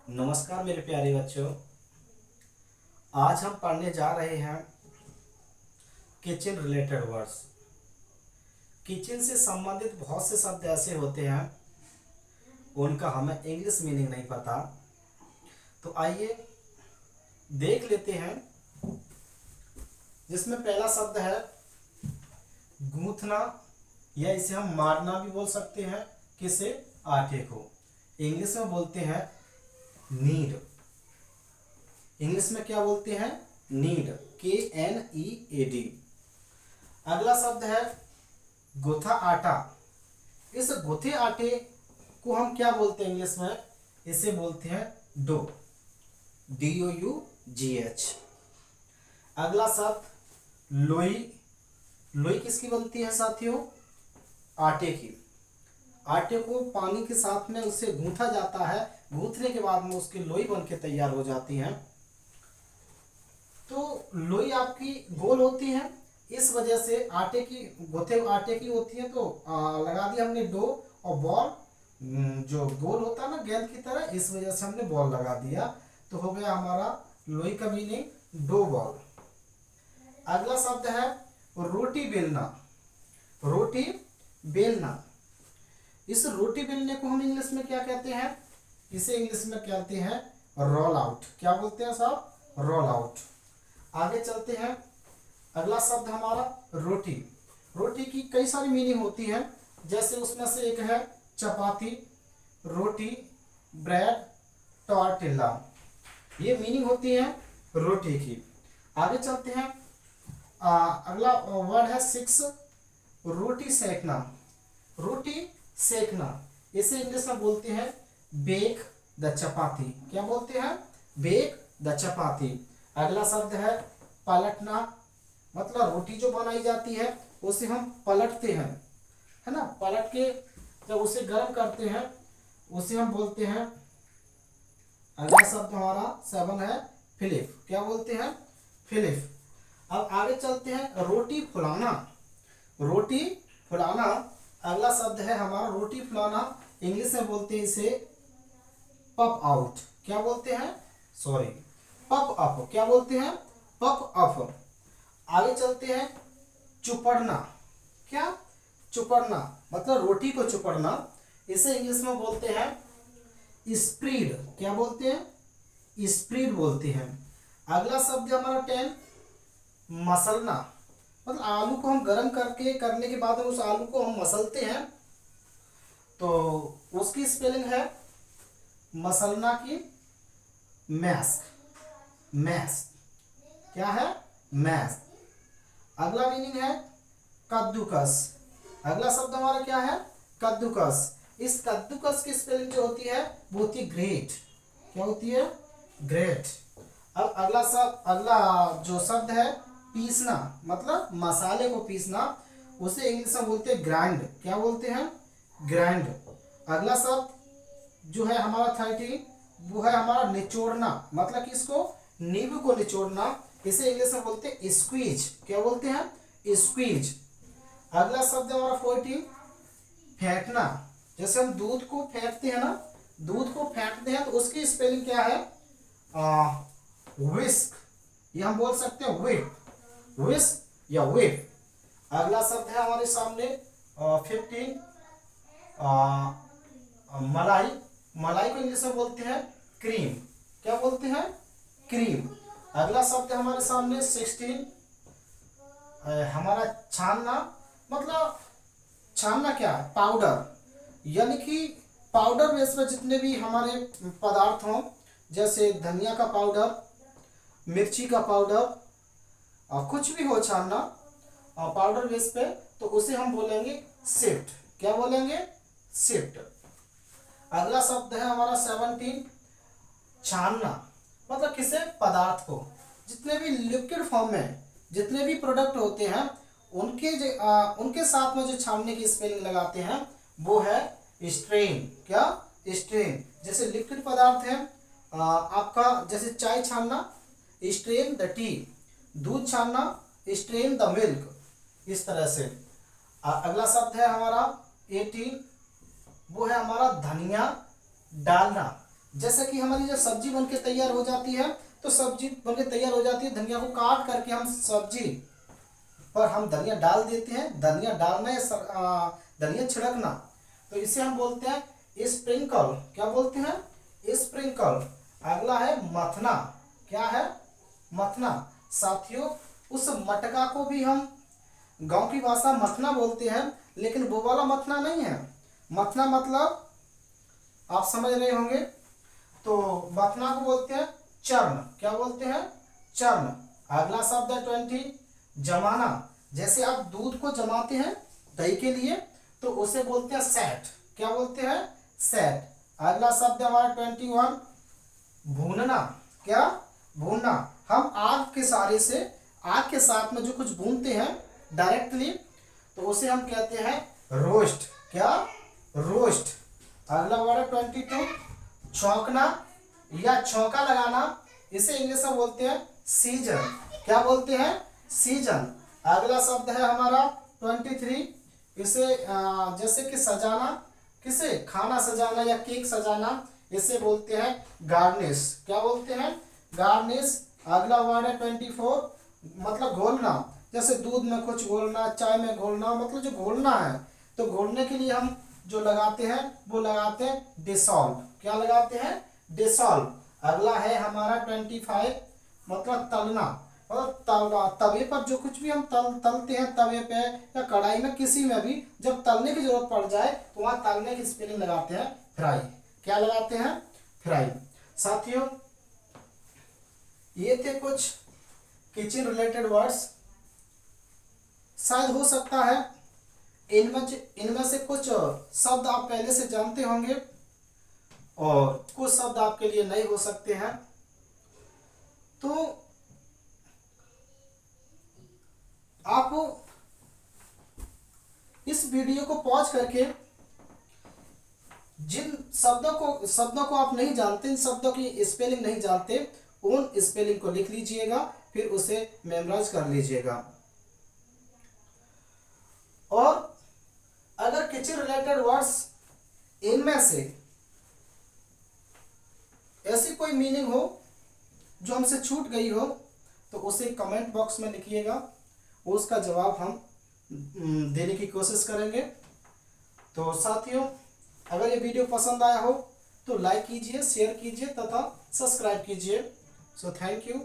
नमस्कार मेरे प्यारे बच्चों। आज हम पढ़ने जा रहे हैं किचन रिलेटेड वर्ड्स। किचन से संबंधित बहुत से शब्द ऐसे होते हैं उनका हमें इंग्लिश मीनिंग नहीं पता। तो आइए देख लेते हैं। जिसमें पहला शब्द है गूंथना, या इसे हम मारना भी बोल सकते हैं। किसे? आटे को। इंग्लिश में बोलते हैं नीड। इंग्लिश में क्या बोलते हैं? Need, KNEAD। अगला शब्द है गुथा आटा। इस गुथे आटे को हम क्या बोलते हैं इंग्लिश में? इसे बोलते हैं डो, DOUGH। अगला शब्द लोई। लोई किसकी बनती है साथियों? आटे की। आटे को पानी के साथ में उसे गूंथा जाता है, गूंथने के बाद में उसकी लोई बन के तैयार हो जाती है। तो लोई आपकी गोल होती है, इस वजह से आटे की, गोथे आटे की होती है। तो लगा दिया हमने डो, और बॉल जो गोल होता है ना गेंद की तरह, इस वजह से हमने बॉल लगा दिया। तो हो गया हमारा लोई का मीनिंग डो बॉल। अगला शब्द है रोटी बेलना। रोटी बेलना। इस रोटी बेलने को हम इंग्लिश में क्या कहते हैं? इसे इंग्लिश में कहते हैं रोल आउट। क्या बोलते हैं साहब? Roll out. आगे चलते हैं। अगला शब्द हमारा रोटी। रोटी की कई सारी मीनिंग होती है, जैसे उसमें से एक है चपाती, रोटी, ब्रेड, टॉर्टिला। ये मीनिंग होती है रोटी की। आगे चलते हैं। अगला वर्ड है 6, रोटी सेकना। रोटी सेकना, इसे इंग्लिश में बोलते हैं बेक द चपाती। क्या बोलते हैं? बेक द चपाती। अगला शब्द है पलटना। मतलब रोटी जो बनाई जाती है उसे हम पलटते हैं, है ना। पलट के जब उसे गर्म करते हैं उसे हम बोलते हैं। अगला शब्द हमारा 7 है फिलिप। क्या बोलते हैं? फिलिप। अब आगे चलते हैं रोटी फुलाना। रोटी फुलाना अगला शब्द है हमारा। रोटी फुलाना इंग्लिश में बोलते हैं इसे पप आउट। क्या बोलते हैं? सॉरी, पप अप। क्या बोलते हैं? पप अप। आगे चलते हैं चुपड़ना। क्या? चुपड़ना मतलब रोटी को चुपड़ना। इसे इंग्लिश में बोलते हैं स्प्रीड। क्या बोलते हैं? स्प्रीड बोलते हैं। अगला शब्द हमारा 10 मसलना। मतलब आलू को हम गर्म करने के बाद उस आलू को हम मसलते हैं, तो उसकी स्पेलिंग है मसलना की मैश। मैश। क्या है? मैश। अगला मीनिंग है कद्दूकस। अगला शब्द हमारा क्या है? कद्दूकस। इस कद्दूकस की स्पेलिंग जो होती है वो होती है ग्रेट। क्या होती है? ग्रेट। अब अगला जो शब्द है पीसना, मतलब मसाले को पीसना, उसे इंग्लिश में बोलते हैं ग्राइंड। क्या बोलते हैं? ग्राइंड। अगला शब्द जो है हमारा 13, वो है हमारा निचोड़ना। मतलब कि इसको, नींबू को निचोड़ना, इसे इंग्लिश में बोलते हैं स्क्वीज। क्या बोलते हैं? स्क्वीज। अगला शब्द हमारा 14 फेंटना। जैसे हम दूध को फेंटते हैं ना, दूध को फेंटते हैं तो उसकी स्पेलिंग क्या है? विस्क। ये हम बोल सकते हैं विप, विस्क या विप। अगला शब्द है हमारे सामने 15 मलाई। मलाई को इंग्लिश में बोलते हैं क्रीम। क्या बोलते हैं? क्रीम। अगला शब्द है हमारे सामने 16 हमारा छानना। मतलब छानना क्या है? पाउडर। यानी कि पाउडर बेस में जितने भी हमारे पदार्थ हों, जैसे धनिया का पाउडर, मिर्ची का पाउडर, और कुछ भी हो छानना और पाउडर बेस पे, तो उसे हम बोलेंगे सिफ्ट। क्या बोलेंगे? सिफ्ट। अगला शब्द है हमारा 17 छानना। मतलब किसे? पदार्थ को। जितने भी लिक्विड फॉर्म में जितने भी प्रोडक्ट होते हैं उनके साथ में जो छानने की स्पेलिंग लगाते हैं वो है स्ट्रेन। क्या? स्ट्रेन। जैसे लिक्विड पदार्थ है आपका, जैसे चाय छानना स्ट्रेन द टी, दूध छानना स्ट्रेन द मिल्क, इस तरह से। अगला शब्द है हमारा 18, वो है हमारा धनिया डालना। जैसे कि हमारी जब सब्जी बन के तैयार हो जाती है, तो सब्जी बन के तैयार हो जाती है, धनिया को काट करके हम सब्जी पर हम धनिया डाल देते हैं। धनिया डालना या धनिया छिड़कना, तो इसे हम बोलते हैं स्प्रिंकल। क्या बोलते हैं? स्प्रिंकल। अगला है मथना। क्या है? मथना। साथियों, उस मटका को भी हम गांव की भाषा मथना बोलते हैं, लेकिन वो वाला मथना नहीं है। मथना मतलब आप समझ रहे होंगे। तो मथना को बोलते हैं चरण। क्या बोलते हैं? चरण। अगला शब्द है 20, जमाना। जैसे आप दूध को जमाते हैं दही के लिए, तो उसे बोलते हैं सेट। क्या बोलते हैं? सेट। अगला शब्द है हमारा 21, भूनना। क्या? भूनना। हम आग के सहारे से, आग के साथ में जो कुछ भूनते हैं डायरेक्टली, तो उसे हम कहते हैं रोस्ट। क्या? रोस्ट। अगला वर्ड है 22, छौंकना या छौंका लगाना। इसे इंग्लिश में बोलते हैं सीजन। क्या बोलते हैं? सीजन। अगला शब्द है हमारा 23, इसे जैसे कि सजाना, किसे? खाना सजाना या केक सजाना, इसे बोलते हैं गार्निश। क्या बोलते हैं? गार्निश। अगला वर्ड है 24, मतलब घोलना। जैसे दूध में कुछ घोलना, चाय में घोलना, मतलब जो घोलना है, तो घोलने के लिए हम जो लगाते हैं वो लगाते हैं डिसॉल्व। क्या लगाते हैं? डिसॉल्व। अगला है हमारा 25, मतलब तलना। मतलब तवे पर जो कुछ भी हम तलते हैं, तवे पे या कढ़ाई में, किसी में भी जब तलने की जरूरत पड़ जाए तो वहां तलने की स्पेलिंग लगाते हैं फ्राई। क्या लगाते हैं? फ्राई। साथियों, ये थे कुछ किचन रिलेटेड वर्ड्स। शायद हो सकता है इनमें से कुछ शब्द आप पहले से जानते होंगे और कुछ शब्द आपके लिए नए हो सकते हैं। तो आप इस वीडियो को पॉज करके जिन शब्दों को आप नहीं जानते, इन शब्दों की स्पेलिंग नहीं जानते, उन स्पेलिंग को लिख लीजिएगा, फिर उसे मेमोराइज कर लीजिएगा। और अगर किचन रिलेटेड वर्ड्स इनमें से ऐसी कोई मीनिंग हो जो हमसे छूट गई हो, तो उसे कमेंट बॉक्स में लिखिएगा, उसका जवाब हम देने की कोशिश करेंगे। तो साथियों, अगर ये वीडियो पसंद आया हो तो लाइक कीजिए, शेयर कीजिए तथा सब्सक्राइब कीजिए। So thank you.